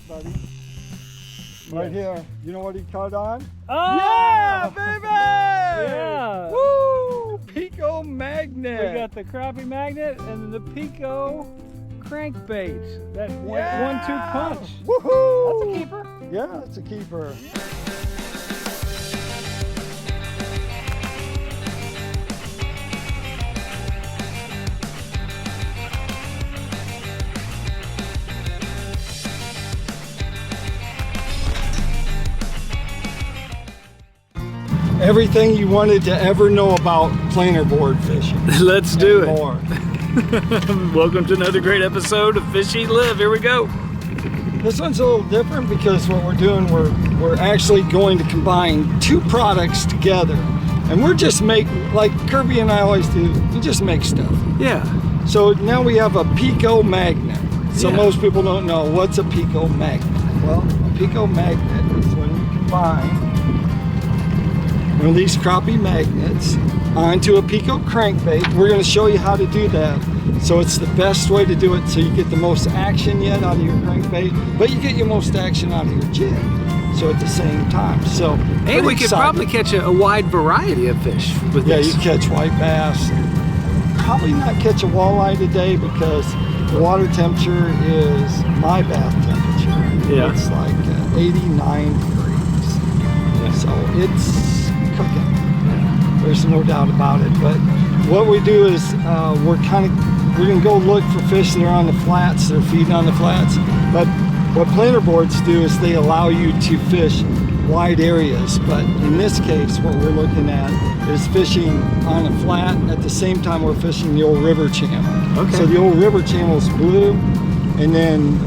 buddy. Right here. You know what he caught on? Oh! Yeah, baby! Yeah! Woo! Pico Magnet. We got the Crappie Magnet and the Pico Crankbait. That Yeah! 1-2 punch. Woohoo! That's a keeper. Yeah, it's a keeper. Everything you wanted to ever know about planer board fishing. Let's do and it. More. Welcome to another great episode of Fish Eat Live. Here we go. This one's a little different because what we're doing, we're actually going to combine two products together. And we're just like Kirby and I always do, we just make stuff. Yeah. So now we have a Pico Magnet. So Yeah. most people don't know what's a Pico Magnet. Well, a Pico Magnet is when you combine one of these crappie magnets onto a Pico crankbait. We're going to show you how to do that. So it's the best way to do it so you get the most action yet out of your crankbait, but you get your most action out of your jig. So at the same time. So And we could probably catch a wide variety of fish with yeah, this. you catch white bass. Probably not catch a walleye today because the water temperature is my bath temperature. Yeah. It's like 89 degrees. Yeah. So it's cooking. There's no doubt about it. But what we do is we're gonna go look for fish that are on the flats. They're feeding on the flats. But what planer boards do is they allow you to fish wide areas. But in this case, what we're looking at is fishing on a flat. At the same time, we're fishing the old river channel. Okay. So the old river channel is blue, and then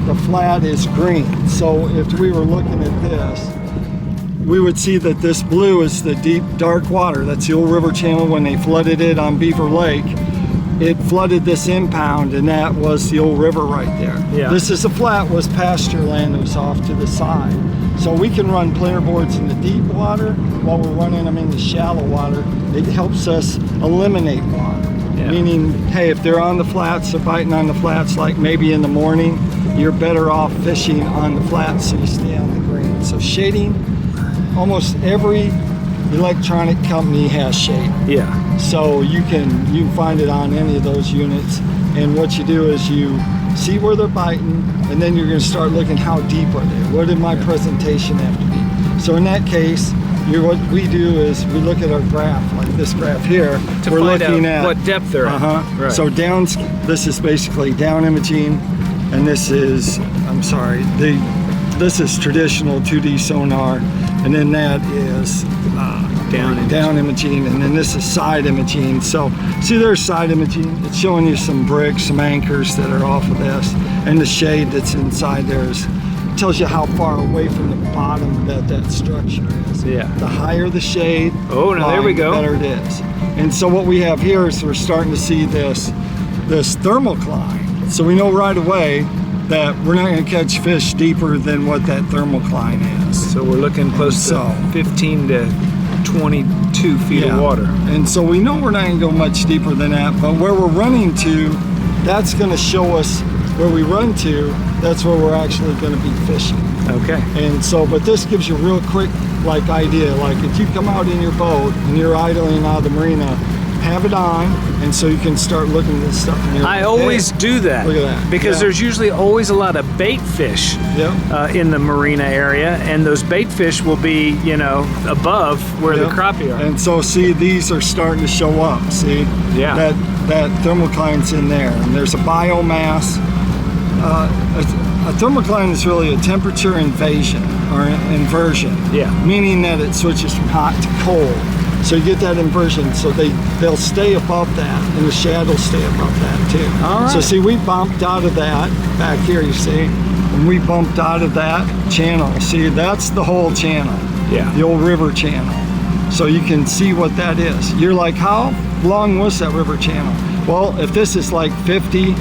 the flat is green. So if we were looking at this, we would see that this blue is the deep, dark water. That's the old river channel when they flooded it on Beaver Lake. It flooded this impound, and that was the old river right there. Yeah. This is a flat, was pasture land that was off to the side. So we can run planer boards in the deep water while we're running them in the shallow water. It helps us eliminate water. Yeah. Meaning, hey, if they're on the flats, they're biting on the flats, like maybe in the morning, you're better off fishing on the flats so you stay on the green. So shading, almost every electronic company has shade. Yeah. So you can find it on any of those units, and what you do is you see where they're biting, and then you're going to start looking how deep are they. What did my presentation have to be? So in that case, what we do is we look at our graph, like this graph here. To we're find looking out at what depth they're at. Right. So this is basically down imaging, and this is this is traditional 2D sonar, and then that is down imaging, and then this is side imaging. So see, there's side imaging. It's showing you some bricks, some anchors that are off of this, and the shade that's inside there tells you how far away from the bottom that structure is. Yeah. The higher the shade, Oh, now there we go. the better it is. And so what we have here is we're starting to see this thermocline. So we know right away that we're not going to catch fish deeper than what that thermocline is. So we're looking close to 15 to 22 feet of water. And so we know we're not going to go much deeper than that, but where we're running to, that's going to show us where we run to, that's where we're actually going to be fishing. Okay. And so, but this gives you a real quick idea, like if you come out in your boat and you're idling out of the marina, have it on, and so you can start looking at this stuff. And I always do that. Look at that. Because Yeah. there's usually always a lot of bait fish in the marina area, and those bait fish will be, above where the crappie are. And so see, these are starting to show up. See? Yeah. That thermocline's in there, and there's a biomass. A thermocline is really a temperature inversion. Yeah. Meaning that it switches from hot to cold. So you get that inversion, so they'll stay above that, and the shad will stay above that too. All right. So see, we bumped out of that back here, you see, and we bumped out of that channel. See, that's the whole channel. Yeah. The old river channel. So you can see what that is. You're like, how long was that river channel? Well, if this is like 50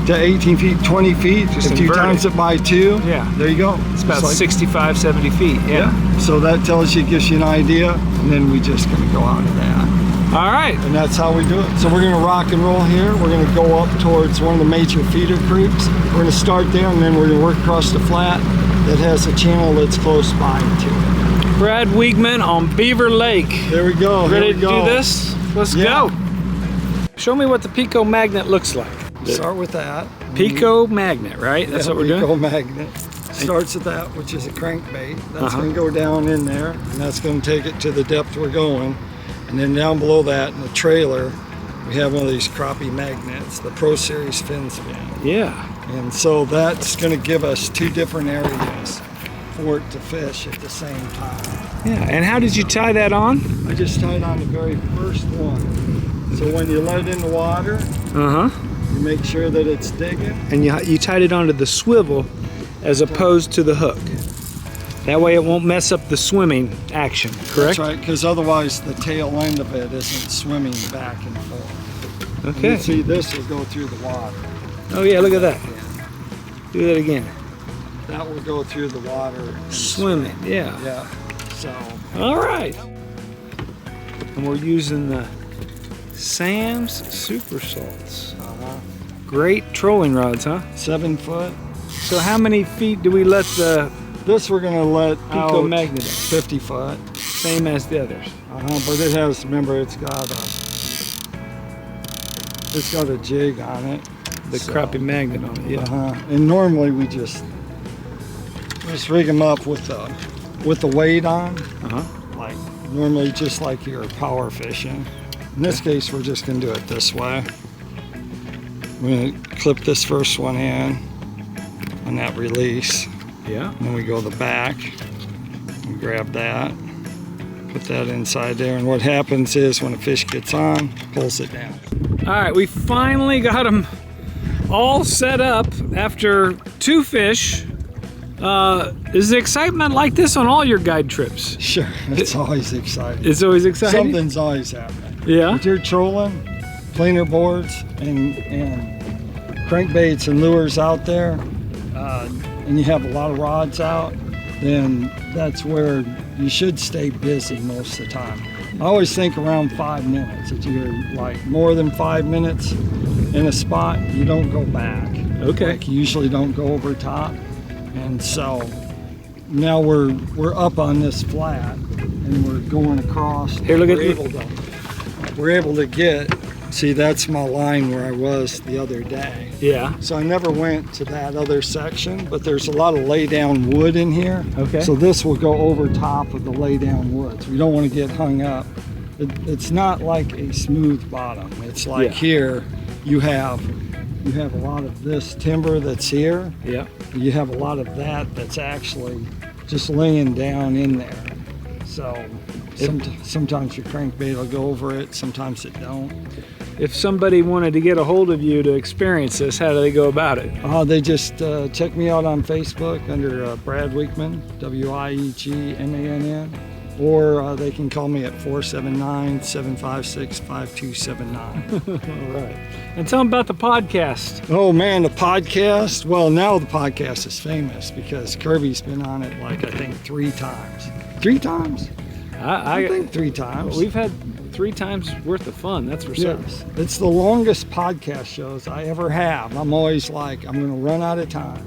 to 18 feet, 20 feet, Just if you invert times it. it by 2, Yeah. there you go. It's about like, 65, 70 feet. Yeah. so that tells you, gives you an idea, and then we just gonna go out of that. All right. And that's how we do it. So we're gonna rock and roll here. We're gonna go up towards one of the major feeder creeks. We're gonna start there and then we're gonna work across the flat that has a channel that's close by to it. Brad Wiegmann on Beaver Lake. There we go. Ready to do this? Let's go. Show me what the Pico Magnet looks like. Start with that. Pico Magnet, right? That's what we're doing? Pico Magnet. Starts at that, which is a crankbait. That's going to go down in there, and that's going to take it to the depth we're going. And then down below that in the trailer, we have one of these Crappie Magnets, the Pro Series Fin Spin. Yeah. And so that's going to give us two different areas for it to fish at the same time. Yeah, and how did you tie that on? I just tied on the very first one. So when you let it in the water, you make sure that it's digging. And you tied it onto the swivel as opposed to the hook. That way it won't mess up the swimming action, correct? That's right, because otherwise the tail end of it isn't swimming back and forth. Okay. You see this will go through the water. Oh yeah, look at that. Do that again. That will go through the water. And swimming, yeah. Yeah, so. All right. And we're using the Sam's Super Salts. Great trolling rods, huh? 7 foot. So how many feet do we let the This we're gonna let Pico out Magnet? 50 foot. Same as the others. But it has, remember, it's got a jig on it. The Crappie Magnet on it, yeah. And normally we just rig them up with the weight on. Like normally just like you're power fishing. In this case, we're just gonna do it this way. We're gonna clip this first one in on that release. Yeah. And then we go the back and grab that, put that inside there. And what happens is when a fish gets on, pulls it down. All right, we finally got them all set up after 2 fish. Is the excitement like this on all your guide trips? Sure, it's always exciting. It's always exciting? Something's always happening. Yeah. If you're trolling, planer boards, and crankbaits and lures out there, and you have a lot of rods out, then that's where you should stay busy most of the time. I always think around 5 minutes. If you're like more than 5 minutes in a spot, you don't go back. Okay. Like you usually don't go over top. And so now we're up on this flat and we're going across. Here, look at we're able to get, see, that's my line where I was the other day. Yeah. So I never went to that other section, but there's a lot of lay down wood in here. Okay. So this will go over top of the lay down wood. So we don't want to get hung up. It's not like a smooth bottom. It's like here you have a lot of this timber that's here. Yeah. You have a lot of that that's actually just laying down in there. So sometimes your crankbait will go over it, sometimes it don't. If somebody wanted to get a hold of you to experience this, how do they go about it? They just check me out on Facebook under Brad Wiegmann, Wiegmann, or they can call me at 479-756-5279. All right. And tell them about the podcast. Oh man, the podcast. Well, now the podcast is famous because Kirby's been on it like I think 3 times. 3 times? I think 3 times. We've had 3 times worth of fun, that's for certain. Yes, it's the longest podcast shows I ever have. I'm always like, I'm going to run out of time.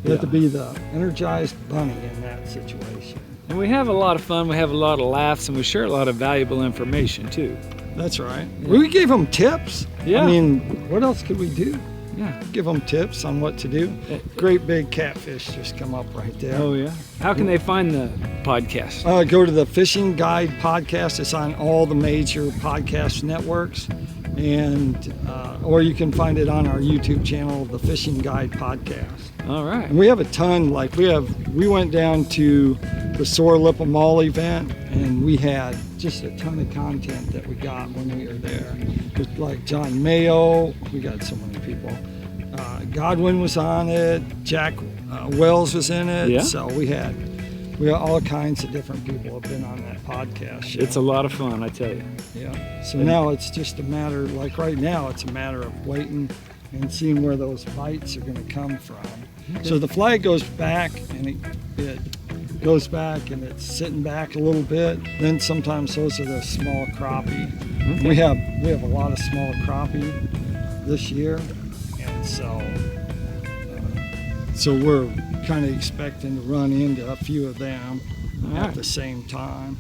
You have to be the energized bunny in that situation. And we have a lot of fun, we have a lot of laughs, and we share a lot of valuable information too. That's right. Yeah. We give them tips. Yeah. I mean, what else could we do? Yeah. Give them tips on what to do. Great big catfish just come up right there. Oh yeah. How can they find the podcast? Go to the Fishing Guide Podcast. It's on all the major podcast networks, and or you can find it on our YouTube channel, the Fishing Guide Podcast. All right. And we have a ton. Like we went down to the Sore Lip of Mall event, and we had just a ton of content that we got when we were there. With like John Mayo, we got so many people. Godwin was on it. Jack Wells was in it. Yeah. So we had all kinds of different people have been on that podcast show. It's a lot of fun, I tell you. Yeah. So now it's just a matter, like right now, it's a matter of waiting and seeing where those bites are going to come from. So the flag goes back and it goes back and it's sitting back a little bit. Then sometimes those are the small crappie. Okay. We have a lot of small crappie this year, and so we're kind of expecting to run into a few of them at the same time.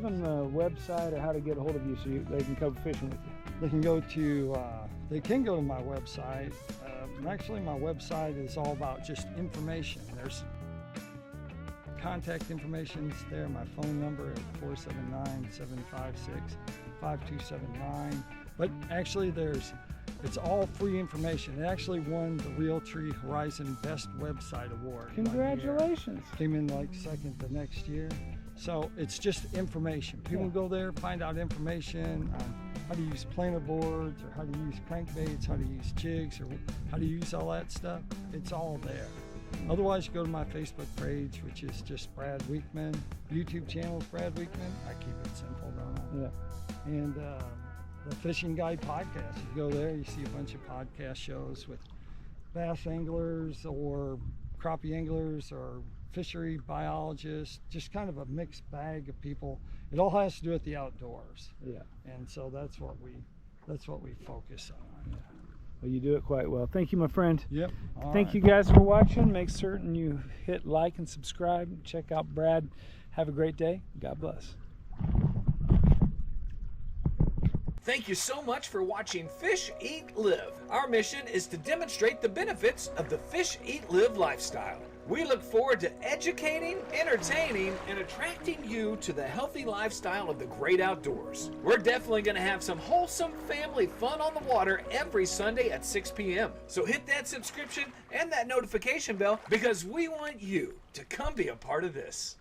them the website or how to get a hold of you so they can come fishing with you. They can go to my website. Actually, my website is all about just information. There's contact information there. My phone number at 479-756-5279. But actually, it's all free information. It actually won the Realtree Horizon Best Website Award. Congratulations. Came in like second the next year. So it's just information. People go there, find out information on how to use planer boards, or how to use crankbaits, how to use jigs, or how to use all that stuff. It's all there. Otherwise, you go to my Facebook page, which is just Brad Wiegmann. YouTube channel is Brad Wiegmann. I keep it simple, don't I? Yeah. And the Fishing Guide podcast. You go there, you see a bunch of podcast shows with bass anglers or crappie anglers or fishery biologists, just kind of a mixed bag of people. It all has to do with the outdoors. Yeah. And so that's what we focus on. Well, you do it quite well. Thank you, my friend. Yep. Thank you guys for watching. Make certain you hit like and subscribe. Check out Brad. Have a great day. God bless. Thank you so much for watching Fish, Eat, Live. Our mission is to demonstrate the benefits of the Fish, Eat, Live lifestyle. We look forward to educating, entertaining, and attracting you to the healthy lifestyle of the great outdoors. We're definitely going to have some wholesome family fun on the water every Sunday at 6 p.m. So hit that subscription and that notification bell because we want you to come be a part of this.